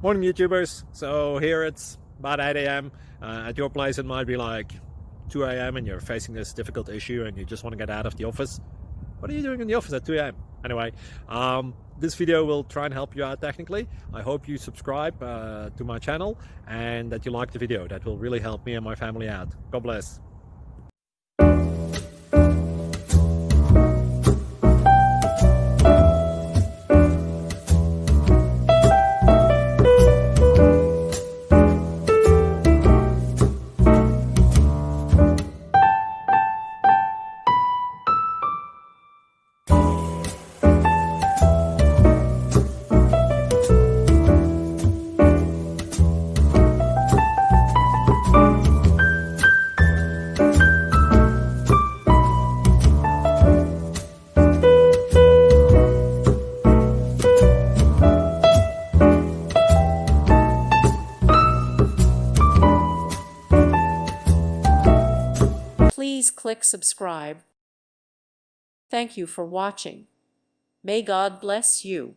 Morning YouTubers. So here it's about 8 a.m. At your place it might be like 2 a.m. and you're facing this difficult issue and you just want to get out of the office. What are you doing in the office at 2 a.m.? Anyway, this video will try and help you out technically. I hope you subscribe to my channel and that you like the video. That will really help me and my family out. God bless. Please click subscribe. Thank you for watching. May God bless you.